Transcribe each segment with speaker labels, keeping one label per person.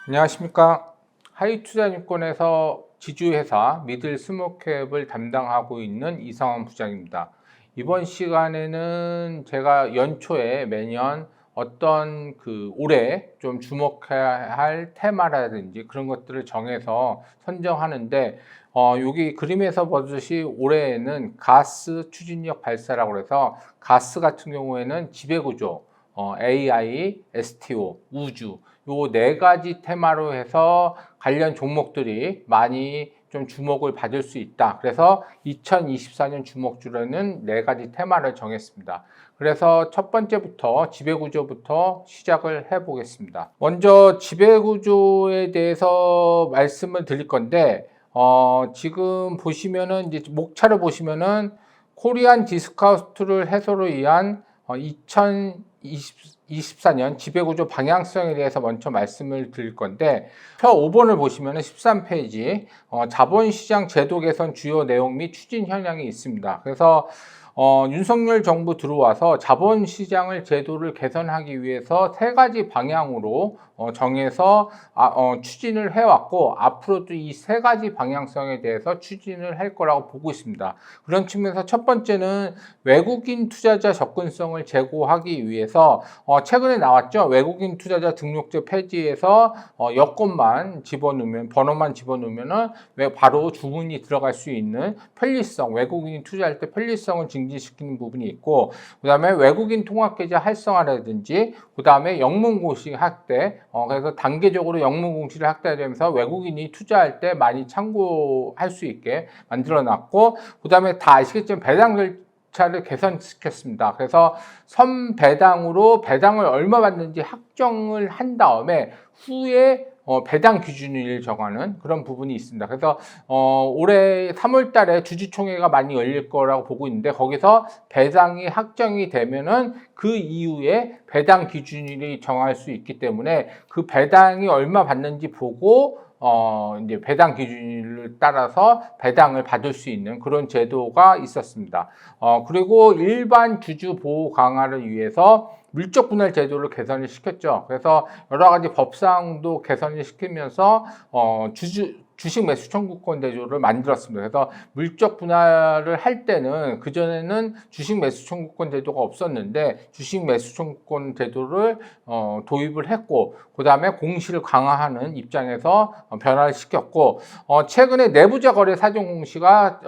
Speaker 1: 안녕하십니까. 하이투자증권에서 지주회사 미들스몰캡을 담당하고 있는 이상원 부장입니다. 이번 시간에는 제가 연초에 매년 어떤 올해 좀 주목해야 할 테마라든지 그런 것들을 정해서 선정하는데 여기 그림에서 보듯이 올해에는 가스 추진력 발사라고 해서 가스 같은 경우에는 지배구조, AI, STO, 우주 요 네 가지 테마로 해서 관련 종목들이 많이 좀 주목을 받을 수 있다. 그래서 2024년 주목주로는 네 가지 테마를 정했습니다. 그래서 첫 번째부터 지배구조부터 시작을 해 보겠습니다. 먼저 지배구조에 대해서 말씀을 드릴 건데 지금 보시면은 이제 목차를 보시면은 코리안 디스카운트를 해소로 위한 2024년 지배구조 방향성에 대해서 먼저 말씀을 드릴 건데 표 5번을 보시면 13페이지 자본시장 제도 개선 주요 내용 및 추진 현황이 있습니다. 그래서 윤석열 정부 들어와서 자본시장을 제도를 개선하기 위해서 세 가지 방향으로 정해서 추진을 해왔고 앞으로도 이 세 가지 방향성에 대해서 추진을 할 거라고 보고 있습니다. 그런 측면에서 첫 번째는 외국인 투자자 접근성을 제고하기 위해서 최근에 나왔죠. 외국인 투자자 등록제 폐지에서 여권만 집어넣으면 번호만 집어넣으면은 바로 주문이 들어갈 수 있는 편리성, 외국인이 투자할 때 편리성을 증진시키는 부분이 있고, 그 다음에 외국인 통합계좌 활성화라든지, 그 다음에 영문공시 확대, 그래서 단계적으로 영문공시를 확대하면서 외국인이 투자할 때 많이 참고할 수 있게 만들어놨고, 그 다음에 다 아시겠지만 배당 절차를 개선시켰습니다. 그래서 선배당으로 배당을 얼마 받는지 확정을 한 다음에 후에 배당 기준을 정하는 그런 부분이 있습니다. 그래서 올해 3월 달에 주주총회가 많이 열릴 거라고 보고 있는데 거기서 배당이 확정이 되면은 그 이후에 배당 기준이 정할 수 있기 때문에 그 배당이 얼마 받는지 보고 이제 배당 기준을 따라서 배당을 받을 수 있는 그런 제도가 있었습니다. 그리고 일반 주주 보호 강화를 위해서 물적 분할 제도를 개선을 시켰죠. 그래서 여러 가지 법상도 개선을 시키면서 주식 매수 청구권 제도를 만들었습니다. 그래서 물적 분할을 할 때는 그전에는 주식 매수 청구권 제도가 없었는데 주식 매수 청구권 제도를 도입을 했고 그 다음에 공시를 강화하는 입장에서 변화를 시켰고 최근에 내부자 거래 사전 공시가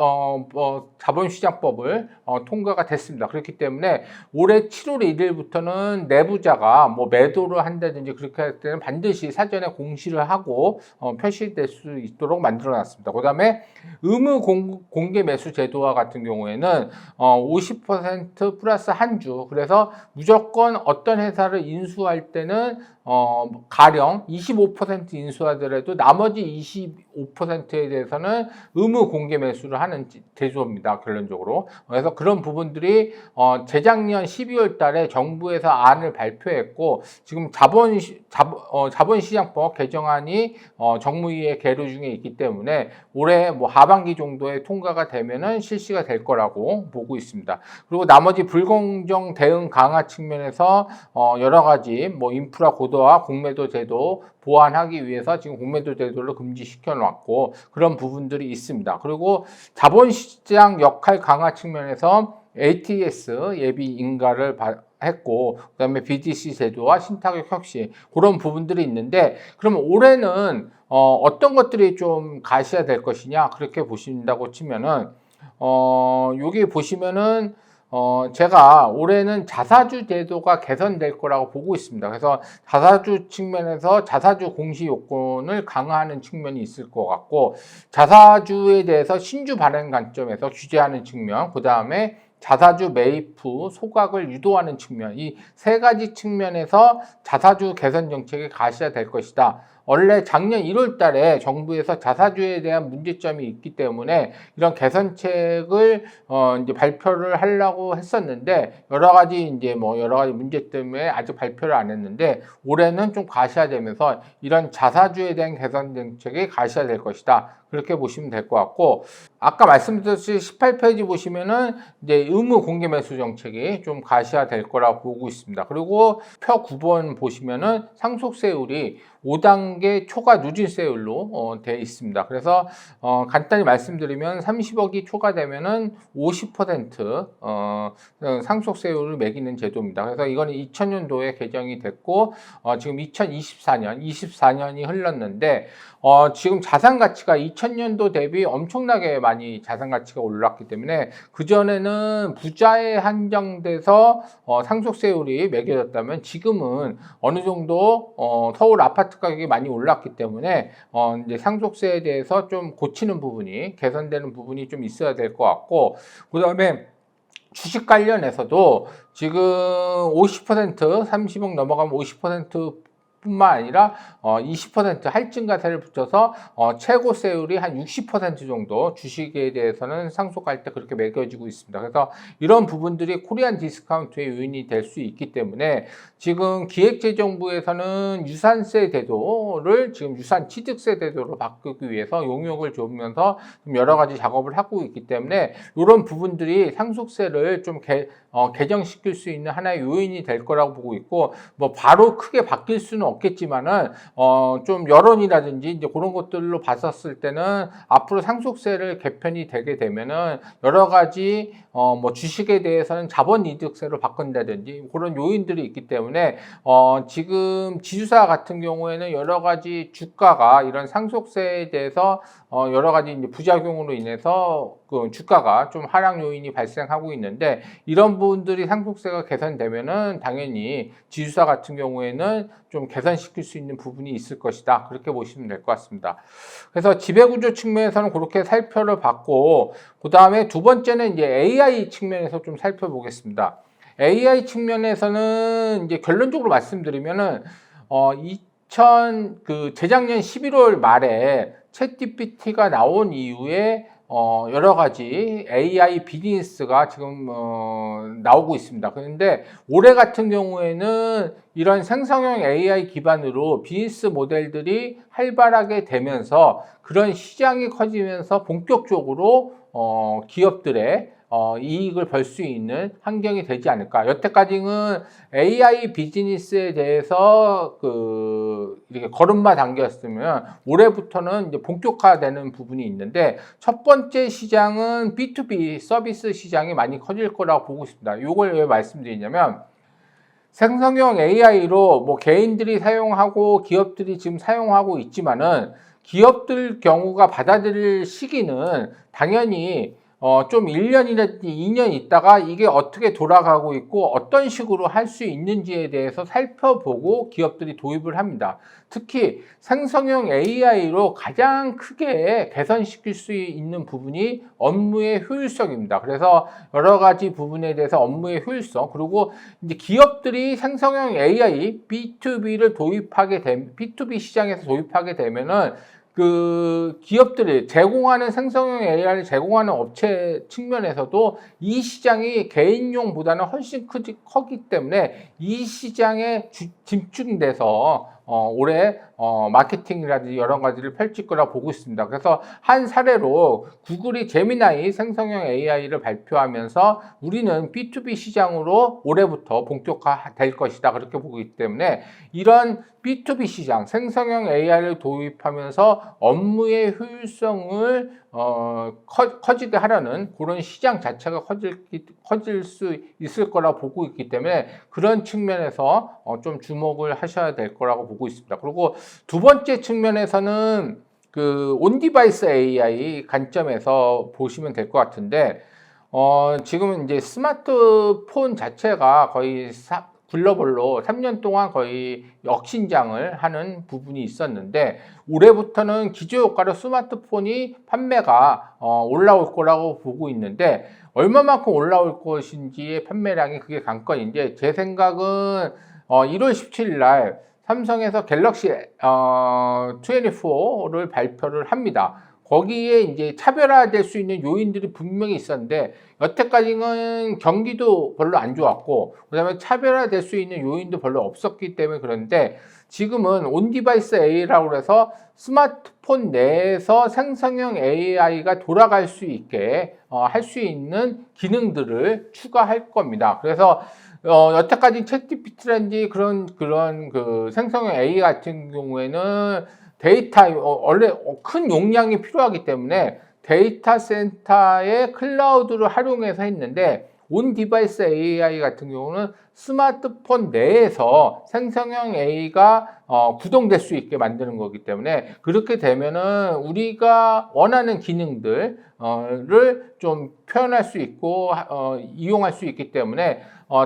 Speaker 1: 자본시장법을 통과가 됐습니다. 그렇기 때문에 올해 7월 1일부터는 내부자가 뭐 매도를 한다든지 그렇게 할 때는 반드시 사전에 공시를 하고 표시될 수 있도록 만들어 놨습니다. 그 다음에 의무 공개 매수 제도와 같은 경우에는 50% 플러스 한 주, 그래서 무조건 어떤 회사를 인수할 때는 가령 25% 인수하더라도 나머지 25%에 대해서는 의무 공개 매수를 하는 제도입니다. 결론적으로. 그래서 그런 부분들이 재작년 12월 달에 정부에서 안을 발표했고 지금 자본시장법 개정안이 정무위에 계류 중에 있기 때문에 올해 뭐 하반기 정도에 통과가 되면은 실시가 될 거라고 보고 있습니다. 그리고 나머지 불공정 대응 강화 측면에서 여러 가지 뭐 인프라 고도화, 공매도 제도 보완하기 위해서 지금 공매도 제도를 금지시켜 놨고 그런 부분들이 있습니다. 그리고 자본시장 역할 강화 측면에서 ATS 예비 인가를 했고 그다음에 BDC 제도와 신탁의 혁신 그런 부분들이 있는데 그럼 올해는 어떤 것들이 좀 가시화될 것이냐 그렇게 보신다고 치면은 여기 보시면은 제가 올해는 자사주 제도가 개선될 거라고 보고 있습니다. 그래서 자사주 측면에서 자사주 공시 요건을 강화하는 측면이 있을 것 같고 자사주에 대해서 신주 발행 관점에서 규제하는 측면, 그 다음에 자사주 매입 후 소각을 유도하는 측면, 이 세 가지 측면에서 자사주 개선 정책이 가시화될 것이다. 원래 작년 1월 달에 정부에서 자사주에 대한 문제점이 있기 때문에 이런 개선책을 이제 발표를 하려고 했었는데 여러 가지 문제 때문에 아직 발표를 안 했는데 올해는 좀 가시화되면서 이런 자사주에 대한 개선 정책이 가시화될 것이다. 그렇게 보시면 될 것 같고 아까 말씀드렸듯이 18페이지 보시면은 이제 의무 공개 매수 정책이 좀 가시화될 거라고 보고 있습니다. 그리고 표 9번 보시면은 상속세율이 5단계 초과 누진세율로 되어 있습니다. 그래서 간단히 말씀드리면 30억이 초과되면은 50% 상속세율을 매기는 제도입니다. 그래서 이거는 2000년도에 개정이 됐고 지금 24년이 흘렀는데 지금 자산 가치가 2000년도 대비 엄청나게 많이 자산 가치가 올랐기 때문에 그전에는 부자에 한정돼서 상속세율이 매겨졌다면 지금은 어느 정도 서울 아파트 가격이 많이 올랐기 때문에 이제 상속세에 대해서 좀 고치는 부분이 개선되는 부분이 좀 있어야 될 것 같고, 그다음에 주식 관련해서도 지금 50% 30억 넘어가면 50% 뿐만 아니라 20% 할증가세를 붙여서 최고세율이 한 60% 정도 주식에 대해서는 상속할 때 그렇게 매겨지고 있습니다. 그래서 이런 부분들이 코리안 디스카운트의 요인이 될 수 있기 때문에 지금 기획재정부에서는 유산세 제도를 지금 유산취득세 제도로 바꾸기 위해서 용역을 주면서 여러 가지 작업을 하고 있기 때문에 이런 부분들이 상속세를 좀 개정시킬 수 있는 하나의 요인이 될 거라고 보고 있고, 뭐 바로 크게 바뀔 수는 없겠지만은 좀 여론이라든지 이제 그런 것들로 봤었을 때는 앞으로 상속세를 개편이 되게 되면은 여러 가지 뭐 주식에 대해서는 자본이득세로 바꾼다든지 그런 요인들이 있기 때문에 지금 지주사 같은 경우에는 여러 가지 주가가 이런 상속세에 대해서 여러 가지 이제 부작용으로 인해서 그 주가가 좀 하락 요인이 발생하고 있는데, 이런 부분들이 상속세가 개선되면은 당연히 지주사 같은 경우에는 좀 개선시킬 수 있는 부분이 있을 것이다, 그렇게 보시면 될 것 같습니다. 그래서 지배구조 측면에서는 그렇게 살펴를 봤고, 그 다음에 두 번째는 이제 AI 측면에서 좀 살펴보겠습니다. AI 측면에서는 이제 결론적으로 말씀드리면은 재작년 11월 말에 챗GPT가 나온 이후에 여러 가지 AI 비즈니스가 지금 나오고 있습니다. 그런데 올해 같은 경우에는 이런 생성형 AI 기반으로 비즈니스 모델들이 활발하게 되면서 그런 시장이 커지면서 본격적으로 기업들의 이익을 벌 수 있는 환경이 되지 않을까. 여태까지는 AI 비즈니스에 대해서 이렇게 걸음마 당겼으면 올해부터는 이제 본격화되는 부분이 있는데, 첫 번째 시장은 B2B 서비스 시장이 많이 커질 거라고 보고 있습니다. 이걸 왜 말씀드리냐면, 생성형 AI로 뭐 개인들이 사용하고 기업들이 지금 사용하고 있지만은 기업들 경우가 받아들일 시기는 당연히 좀 1년이라든지 2년 있다가 이게 어떻게 돌아가고 있고 어떤 식으로 할 수 있는지에 대해서 살펴보고 기업들이 도입을 합니다. 특히 생성형 AI로 가장 크게 개선시킬 수 있는 부분이 업무의 효율성입니다. 그래서 여러 가지 부분에 대해서 업무의 효율성, 그리고 이제 기업들이 생성형 AI B2B를 B2B 시장에서 도입하게 되면은 그 기업들이 제공하는 생성형 AI를 제공하는 업체 측면에서도 이 시장이 개인용보다는 훨씬 크기 때문에 이 시장에 집중돼서 올해 마케팅이라든지 여러 가지를 펼칠 거라 보고 있습니다. 그래서 한 사례로 구글이 제미나이 생성형 AI를 발표하면서 우리는 B2B 시장으로 올해부터 본격화될 것이다, 그렇게 보고 있기 때문에 이런 B2B 시장, 생성형 AI를 도입하면서 업무의 효율성을 커지게 하려는 그런 시장 자체가 커질 수 있을 거라 보고 있기 때문에 그런 측면에서 좀 주목을 하셔야 될 거라고 보고 있습니다. 그리고 두 번째 측면에서는 그 온디바이스 AI 관점에서 보시면 될 것 같은데, 지금은 이제 스마트폰 자체가 거의 글로벌로 3년 동안 거의 역신장을 하는 부분이 있었는데, 올해부터는 기저효과로 스마트폰이 판매가 올라올 거라고 보고 있는데, 얼마만큼 올라올 것인지의 판매량이 그게 관건인데, 제 생각은 1월 17일 날 삼성에서 갤럭시 24를 발표를 합니다. 거기에 이제 차별화될 수 있는 요인들이 분명히 있었는데, 여태까지는 경기도 별로 안 좋았고, 그 다음에 차별화될 수 있는 요인도 별로 없었기 때문에 그런데, 지금은 온디바이스 AI라고 해서 스마트폰 내에서 생성형 AI가 돌아갈 수 있게 할 수 있는 기능들을 추가할 겁니다. 그래서 여태까지 챗GPT라든지 그런 그 생성형 AI 같은 경우에는 데이터, 원래 큰 용량이 필요하기 때문에 데이터 센터의 클라우드를 활용해서 했는데, 온 디바이스 AI 같은 경우는 스마트폰 내에서 생성형 AI가 구동될 수 있게 만드는 거기 때문에, 그렇게 되면은 우리가 원하는 기능들을 좀 표현할 수 있고 이용할 수 있기 때문에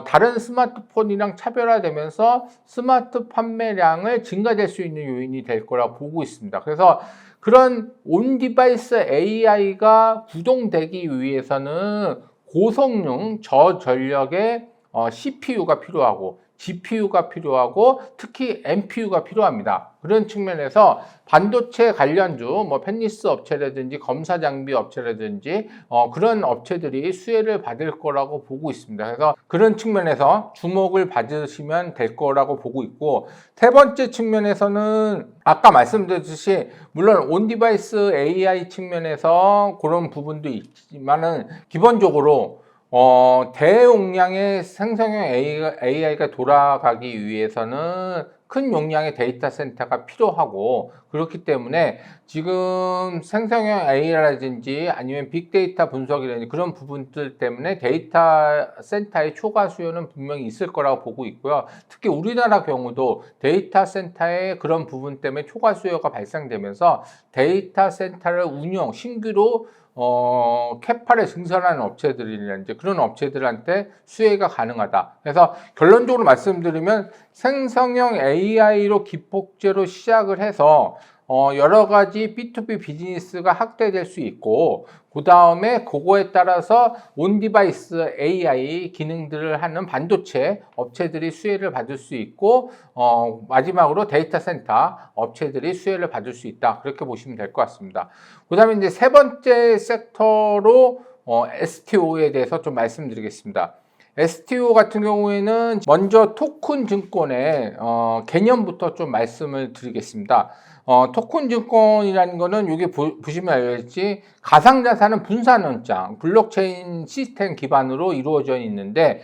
Speaker 1: 다른 스마트폰이랑 차별화되면서 스마트 판매량을 증가될 수 있는 요인이 될 거라 보고 있습니다. 그래서 그런 온 디바이스 AI가 구동되기 위해서는 고성능 저전력의 CPU가 필요하고 GPU가 필요하고 특히 NPU가 필요합니다. 그런 측면에서 반도체 관련주, 펜리스 업체라든지 검사 장비 업체라든지 그런 업체들이 수혜를 받을 거라고 보고 있습니다. 그래서 그런 측면에서 주목을 받으시면 될 거라고 보고 있고, 세 번째 측면에서는 아까 말씀드렸듯이 물론 온 디바이스 AI 측면에서 그런 부분도 있지만은 기본적으로 대용량의 생성형 AI가 돌아가기 위해서는 큰 용량의 데이터 센터가 필요하고, 그렇기 때문에 지금 생성형 AI라든지 아니면 빅데이터 분석이라든지 그런 부분들 때문에 데이터 센터의 초과 수요는 분명히 있을 거라고 보고 있고요. 특히 우리나라 경우도 데이터 센터의 그런 부분 때문에 초과 수요가 발생되면서 데이터 센터를 신규로 캐파를 증설하는 업체들이라든지 그런 업체들한테 수혜가 가능하다. 그래서 결론적으로 말씀드리면 생성형 AI로 기폭제로 시작을 해서 여러 가지 B2B 비즈니스가 확대될 수 있고, 그 다음에 그거에 따라서 온 디바이스 AI 기능들을 하는 반도체 업체들이 수혜를 받을 수 있고, 마지막으로 데이터 센터 업체들이 수혜를 받을 수 있다. 그렇게 보시면 될 것 같습니다. 그 다음에 이제 세 번째 섹터로 STO에 대해서 좀 말씀드리겠습니다. STO 같은 경우에는 먼저 토큰 증권의 개념부터 좀 말씀을 드리겠습니다. 토큰 증권이라는 거는 여기 보시면 알겠지, 가상자산은 분산원장, 블록체인 시스템 기반으로 이루어져 있는데,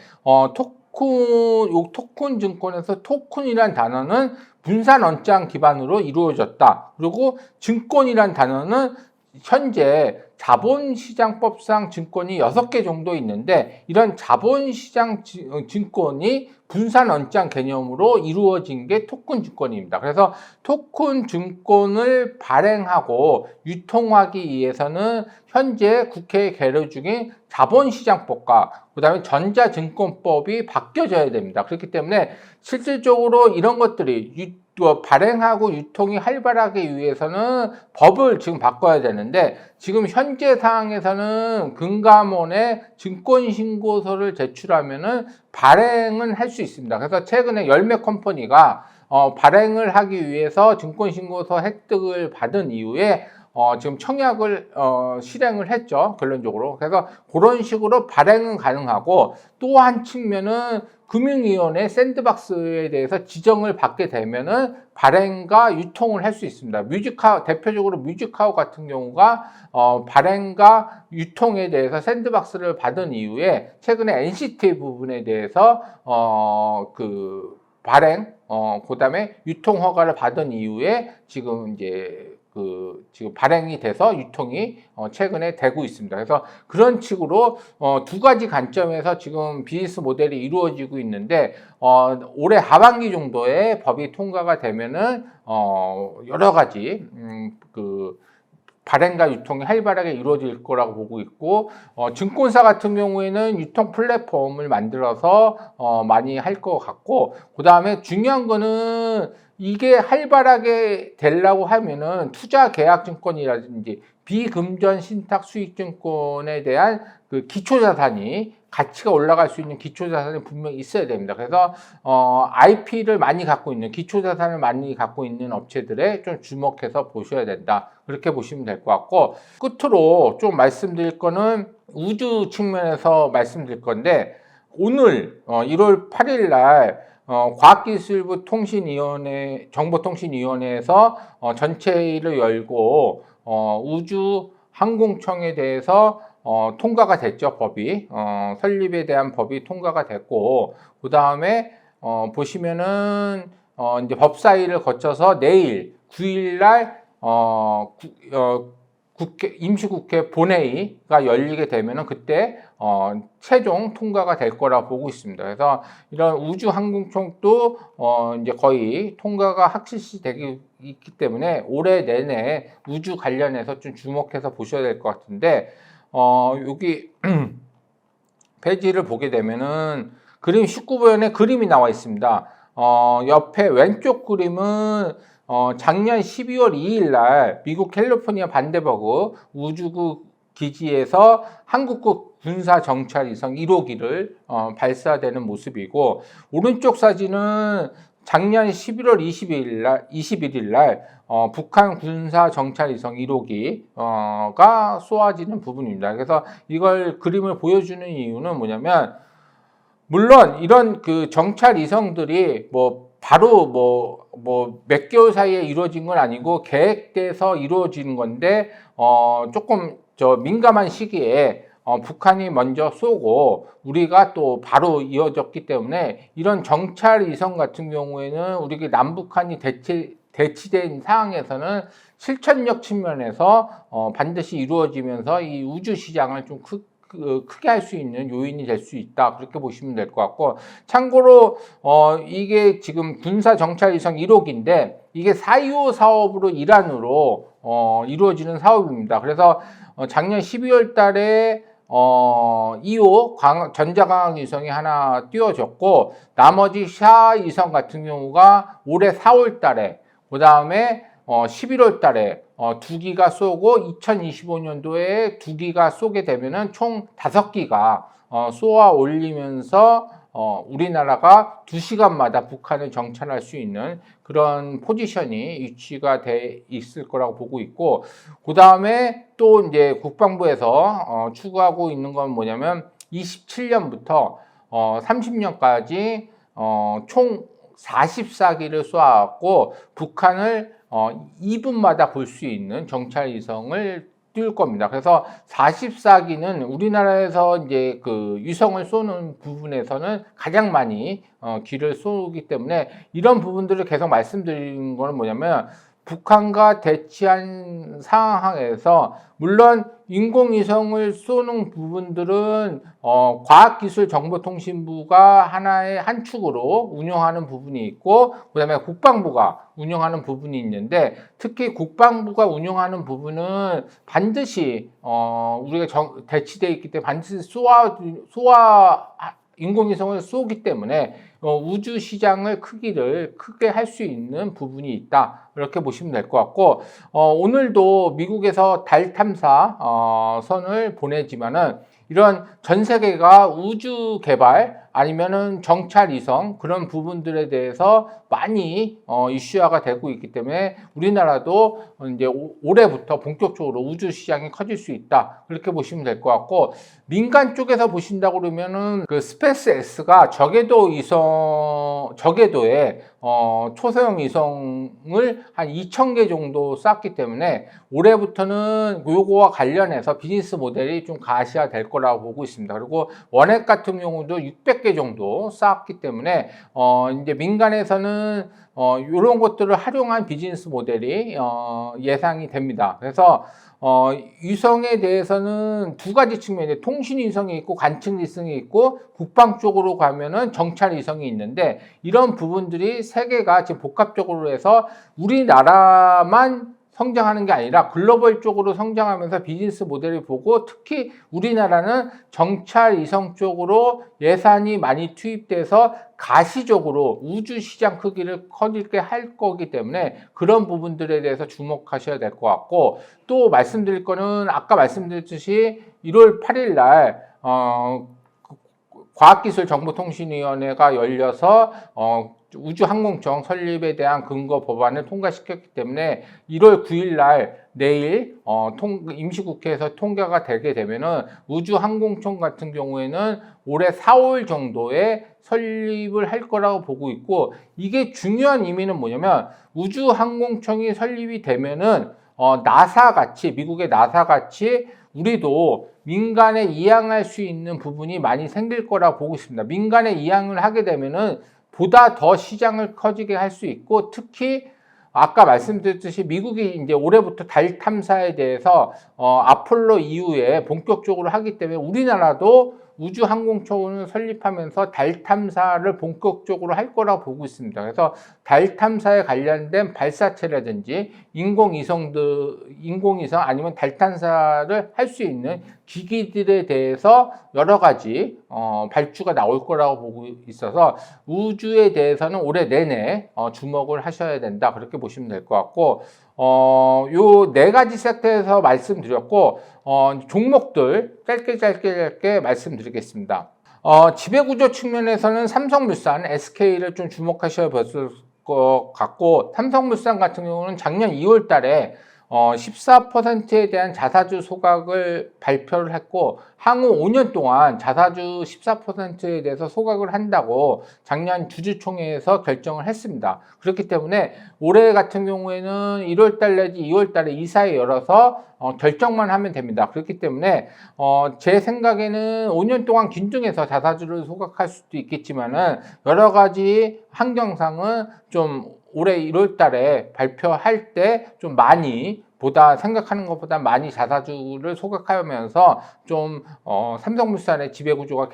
Speaker 1: 토큰 증권에서 토큰이란 단어는 분산원장 기반으로 이루어졌다. 그리고 증권이란 단어는 현재 자본시장법상 증권이 6개 정도 있는데, 이런 자본시장 증권이 분산원장 개념으로 이루어진 게 토큰 증권입니다. 그래서 토큰 증권을 발행하고 유통하기 위해서는 현재 국회에 계류 중인 자본시장법과 그 다음에 전자증권법이 바뀌어져야 됩니다. 그렇기 때문에 실질적으로 이런 것들이 발행하고 유통이 활발하기 위해서는 법을 지금 바꿔야 되는데, 지금 현재 상황에서는 금감원에 증권신고서를 제출하면은 발행은 할 수 있습니다. 그래서 최근에 열몇 컴퍼니가 발행을 하기 위해서 증권신고서 획득을 받은 이후에 지금 청약을 실행을 했죠, 결론적으로. 그래서 그런 식으로 발행은 가능하고, 또 한 측면은 금융위원회 샌드박스에 대해서 지정을 받게 되면은 발행과 유통을 할 수 있습니다. 대표적으로 뮤직하우 같은 경우가 발행과 유통에 대해서 샌드박스를 받은 이후에 최근에 NCT 부분에 대해서 발행, 그 다음에 유통 허가를 받은 이후에 지금 이제 지금 발행이 돼서 유통이 최근에 되고 있습니다. 그래서 그런 식으로 두 가지 관점에서 지금 비즈니스 모델이 이루어지고 있는데, 올해 하반기 정도에 법이 통과가 되면은 여러 가지 발행과 유통이 활발하게 이루어질 거라고 보고 있고, 증권사 같은 경우에는 유통 플랫폼을 만들어서 많이 할 것 같고, 그 다음에 중요한 거는 이게 활발하게 되려고 하면은 투자 계약 증권이라든지 비금전 신탁 수익 증권에 대한 그 기초자산이 가치가 올라갈 수 있는 기초자산이 분명히 있어야 됩니다. 그래서 IP를 많이 갖고 있는, 기초자산을 많이 갖고 있는 업체들에 좀 주목해서 보셔야 된다. 그렇게 보시면 될 것 같고, 끝으로 좀 말씀드릴 거는 우주 측면에서 말씀드릴 건데, 오늘 1월 8일 날 과학기술부 정보통신위원회에서 전체 회의를 열고 우주 항공청에 대해서 통과가 됐죠, 법이. 설립에 대한 법이 통과가 됐고, 그 다음에, 보시면은, 이제 법사위를 거쳐서 내일 9일날, 임시국회 본회의가 열리게 되면은 그때 최종 통과가 될 거라 보고 있습니다. 그래서 이런 우주항공청도 이제 거의 통과가 확실시 되기 있기 때문에 올해 내내 우주 관련해서 좀 주목해서 보셔야 될 것 같은데 여기 페이지를 보게 되면은 그림 19번에 그림이 나와 있습니다. 옆에 왼쪽 그림은 작년 12월 2일 날 미국 캘리포니아 반데버그 우주국 기지에서 한국국 군사 정찰 위성 1호기를 발사되는 모습이고, 오른쪽 사진은 작년 11월 21일 날 북한 군사 정찰 위성 1호기가 쏘아지는 부분입니다. 그래서 이걸 그림을 보여주는 이유는 뭐냐면, 물론 이런 그 정찰 위성들이 바로 몇 개월 사이에 이루어진 건 아니고 계획돼서 이루어지는 건데 조금 민감한 시기에 북한이 먼저 쏘고 우리가 또 바로 이어졌기 때문에 이런 정찰 위성 같은 경우에는 우리가 남북한이 대치된 상황에서는 실천력 측면에서 반드시 이루어지면서 이 우주 시장을 좀 크게 할 수 있는 요인이 될 수 있다, 그렇게 보시면 될 것 같고, 참고로 이게 지금 군사 정찰 위성 1호기인데 이게 425 사업으로 일환으로 이루어지는 사업입니다. 그래서 작년 12월 달에 2호 전자광학 위성이 하나 띄워졌고, 나머지 샤 위성 같은 경우가 올해 4월 달에, 그 다음에 11월 달에 2기가 쏘고 2025년도에 2기가 쏘게 되면은 총 5기가 쏘아 올리면서 우리나라가 2시간마다 북한을 정찰할 수 있는 그런 포지션이 유치가 돼 있을 거라고 보고 있고, 그 다음에 또 이제 국방부에서 추구하고 있는 건 뭐냐면 27년부터 30년까지 총 44기를 쏘아갖고 북한을 2분마다 볼 수 있는 정찰 위성을 띄울 겁니다. 그래서 44기는 우리나라에서 이제 그 위성을 쏘는 부분에서는 가장 많이 기를 쏘기 때문에 이런 부분들을 계속 말씀드리는 거는 뭐냐면, 북한과 대치한 상황에서 물론 인공위성을 쏘는 부분들은 과학기술정보통신부가 하나의 한 축으로 운영하는 부분이 있고, 그 다음에 국방부가 운영하는 부분이 있는데, 특히 국방부가 운영하는 부분은 반드시 우리가 대치되어 있기 때문에 반드시 인공위성을 쏘기 때문에 우주 시장을 크게 할 수 있는 부분이 있다, 이렇게 보시면 될 것 같고, 오늘도 미국에서 달 탐사 선을 보내지만은 이런 전 세계가 우주 개발 아니면은 정찰 위성 그런 부분들에 대해서 많이 이슈화가 되고 있기 때문에 우리나라도 이제 올해부터 본격적으로 우주 시장이 커질 수 있다, 그렇게 보시면 될 것 같고, 민간 쪽에서 보신다고 그러면은 그 스페이스 X가 저궤도에 초소형 위성을 한 2,000개 정도 쐈기 때문에 올해부터는 요거와 관련해서 비즈니스 모델이 좀 가시화 될 거라고 보고 있습니다. 그리고 원액 같은 경우도 600개 정도 쌓았기 때문에 이제 민간에서는 이런 것들을 활용한 비즈니스 모델이 예상이 됩니다. 그래서 위성에 대해서는 두 가지 측면에 통신 위성이 있고 관측 위성이 있고, 국방 쪽으로 가면은 정찰 위성이 있는데, 이런 부분들이 세 개가 지금 복합적으로 해서 우리나라만 성장하는 게 아니라 글로벌 쪽으로 성장하면서 비즈니스 모델을 보고, 특히 우리나라는 정찰 위성 쪽으로 예산이 많이 투입돼서 가시적으로 우주 시장 크기를 커지게 할 거기 때문에 그런 부분들에 대해서 주목하셔야 될 것 같고, 또 말씀드릴 거는 아까 말씀드렸듯이 1월 8일 날 과학기술정보통신위원회가 열려서 우주항공청 설립에 대한 근거 법안을 통과시켰기 때문에 1월 9일 날 내일 임시국회에서 통과가 되게 되면은 우주항공청 같은 경우에는 올해 4월 정도에 설립을 할 거라고 보고 있고, 이게 중요한 의미는 뭐냐면, 우주항공청이 설립이 되면은 나사 같이, 미국의 나사 같이 우리도 민간에 이양할 수 있는 부분이 많이 생길 거라 보고 있습니다. 민간에 이양을 하게 되면은 보다 더 시장을 커지게 할 수 있고, 특히 아까 말씀드렸듯이 미국이 이제 올해부터 달 탐사에 대해서 아폴로 이후에 본격적으로 하기 때문에 우리나라도 우주항공청을 설립하면서 달 탐사를 본격적으로 할 거라고 보고 있습니다. 그래서 달 탐사에 관련된 발사체라든지 인공위성 아니면 달 탐사를 할 수 있는 기기들에 대해서 여러 가지 발주가 나올 거라고 보고 있어서 우주에 대해서는 올해 내내 주목을 하셔야 된다, 그렇게 보시면 될 것 같고, 요 네 가지 섹터에서 말씀드렸고, 종목들 짧게 말씀드리겠습니다. 지배구조 측면에서는 삼성물산, SK를 좀 주목하셔야 될 것 같고, 삼성물산 같은 경우는 작년 2월 달에 14%에 대한 자사주 소각을 발표를 했고, 향후 5년 동안 자사주 14%에 대해서 소각을 한다고 작년 주주총회에서 결정을 했습니다. 그렇기 때문에 올해 같은 경우에는 1월 달 내지 2월 달에 이 사이에 열어서 결정만 하면 됩니다. 그렇기 때문에 제 생각에는 5년 동안 긴중해서 자사주를 소각할 수도 있겠지만은 여러 가지 환경상은 좀 올해 1월 달에 발표할 때 좀 많이 생각하는 것보다 많이 자사주를 소각하면서 좀 삼성물산의 지배구조가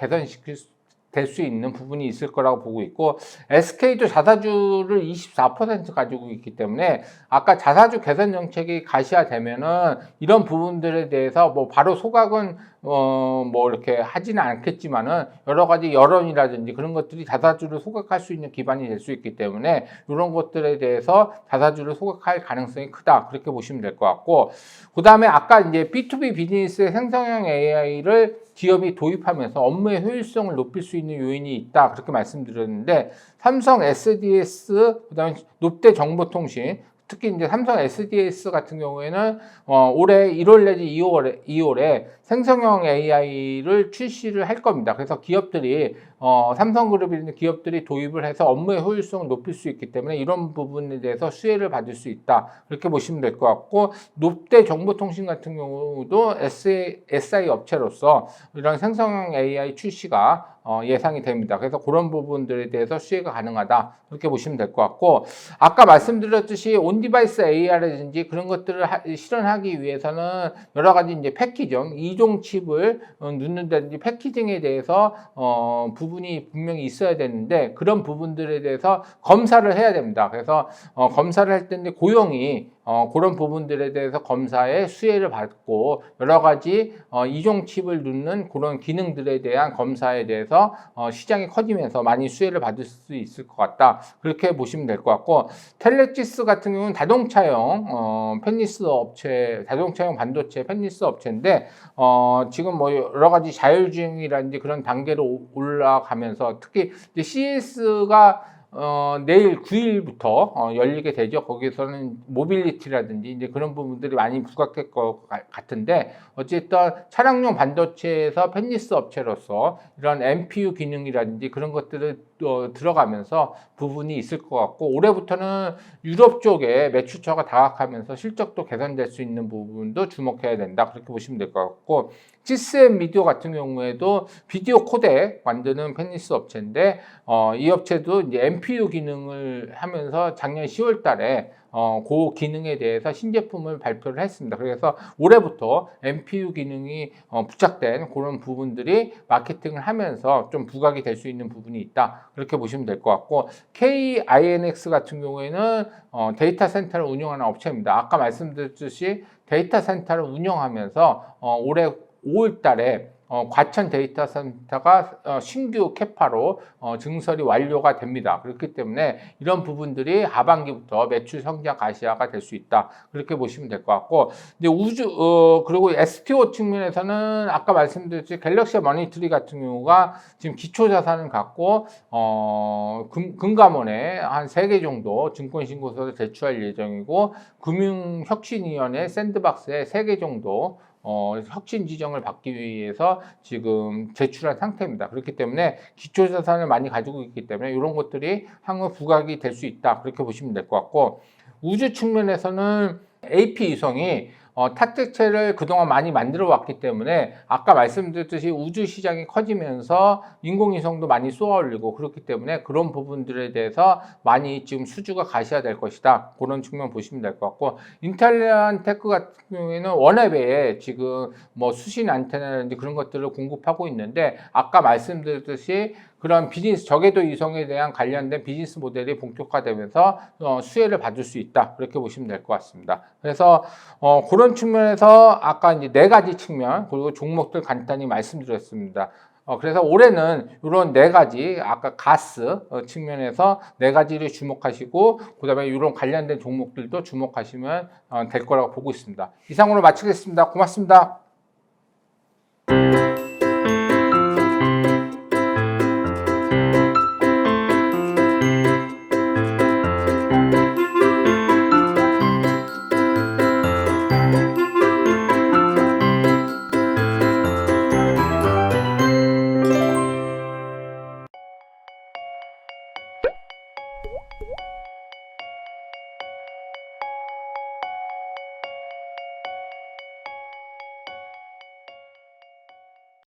Speaker 1: 될 수 있는 부분이 있을 거라고 보고 있고, SK도 자사주를 24% 가지고 있기 때문에 아까 자사주 개선 정책이 가시화되면은 이런 부분들에 대해서 뭐 바로 소각은 뭐 이렇게 하지는 않겠지만은 여러 가지 여론이라든지 그런 것들이 자사주를 소각할 수 있는 기반이 될 수 있기 때문에 이런 것들에 대해서 자사주를 소각할 가능성이 크다, 그렇게 보시면 될 것 같고, 그 다음에 아까 이제 B2B 비즈니스의 생성형 AI를 기업이 도입하면서 업무의 효율성을 높일 수 있는 요인이 있다, 그렇게 말씀드렸는데, 삼성 SDS, 그다음에 롯데정보통신, 특히 이제 삼성 SDS 같은 경우에는 올해 1월 내지 2월에 생성형 AI를 출시를 할 겁니다. 그래서 기업들이 삼성그룹이 있는 기업들이 도입을 해서 업무의 효율성을 높일 수 있기 때문에 이런 부분에 대해서 수혜를 받을 수 있다, 그렇게 보시면 될 것 같고, 롯데정보통신 같은 경우도 SI 업체로서 이런 생성형 AI 출시가 예상이 됩니다. 그래서 그런 부분들에 대해서 수혜가 가능하다, 그렇게 보시면 될 것 같고, 아까 말씀드렸듯이 온디바이스 AR이라든지 그런 것들을 실현하기 위해서는 여러 가지 이제 패키징, 이종 칩을 넣는다든지 패키징에 대해서 부분이 분명히 있어야 되는데, 그런 부분들에 대해서 검사를 해야 됩니다. 그래서 검사를 할 때인데 고용이 그런 부분들에 대해서 검사의 수혜를 받고 여러 가지 이종 칩을 넣는 그런 기능들에 대한 검사에 대해서 시장이 커지면서 많이 수혜를 받을 수 있을 것 같다, 그렇게 보시면 될 것 같고, 텔레지스 같은 경우는 자동차용 펜리스 업체, 자동차용 반도체 펜리스 업체인데 지금 뭐 여러 가지 자율주행이라든지 그런 단계로 올라가면서, 특히 이제 CES가 내일 9일부터 열리게 되죠. 거기서는 모빌리티라든지 이제 그런 부분들이 많이 부각될 것 같은데, 어쨌든 차량용 반도체에서 펜리스 업체로서 이런 MPU 기능이라든지 그런 것들을 들어가면서 부분이 있을 것 같고, 올해부터는 유럽 쪽에 매출처가 다각하면서 실적도 개선될 수 있는 부분도 주목해야 된다, 그렇게 보시면 될 것 같고, 시스엠 미디어 같은 경우에도 비디오 코덱 만드는 펜리스 업체인데 이 업체도 이제 MPU 기능을 하면서 작년 10월 달에 그 기능에 대해서 신제품을 발표를 했습니다. 그래서 올해부터 MPU 기능이 부착된 그런 부분들이 마케팅을 하면서 좀 부각이 될 수 있는 부분이 있다, 그렇게 보시면 될 것 같고, KINX 같은 경우에는 데이터 센터를 운영하는 업체입니다. 아까 말씀드렸듯이 데이터 센터를 운영하면서 올해 5월 달에 과천 데이터 센터가 신규 캐파로 증설이 완료가 됩니다. 그렇기 때문에 이런 부분들이 하반기부터 매출 성장 가시화가 될 수 있다, 그렇게 보시면 될 것 같고, 이제 그리고 STO 측면에서는 아까 말씀드렸듯이 갤럭시 머니터리 같은 경우가 지금 기초 자산을 갖고 금감원에 한 3개 정도 증권신고서를 제출할 예정이고, 금융혁신위원회 샌드박스에 3개 정도 혁신 지정을 받기 위해서 지금 제출한 상태입니다. 그렇기 때문에 기초자산을 많이 가지고 있기 때문에 이런 것들이 향후 부각이 될 수 있다, 그렇게 보시면 될 것 같고, 우주 측면에서는 AP 위성이 탑재체를 그동안 많이 만들어 왔기 때문에 아까 말씀드렸듯이 우주 시장이 커지면서 인공위성도 많이 쏘아 올리고 그렇기 때문에 그런 부분들에 대해서 많이 지금 수주가 가셔야 될 것이다. 그런 측면 보시면 될 것 같고, 인텔리안 테크 같은 경우에는 워너베에 지금 뭐 수신 안테나라든지 그런 것들을 공급하고 있는데, 아까 말씀드렸듯이 그런 비즈니스 저궤도 이송에 대한 관련된 비즈니스 모델이 본격화되면서 수혜를 받을 수 있다. 그렇게 보시면 될 것 같습니다. 그래서 그런 측면에서 아까 이제 네 가지 측면 그리고 종목들 간단히 말씀드렸습니다. 그래서 올해는 이런 네 가지 아까 가스 측면에서 네 가지를 주목하시고 그다음에 이런 관련된 종목들도 주목하시면 될 거라고 보고 있습니다. 이상으로 마치겠습니다. 고맙습니다.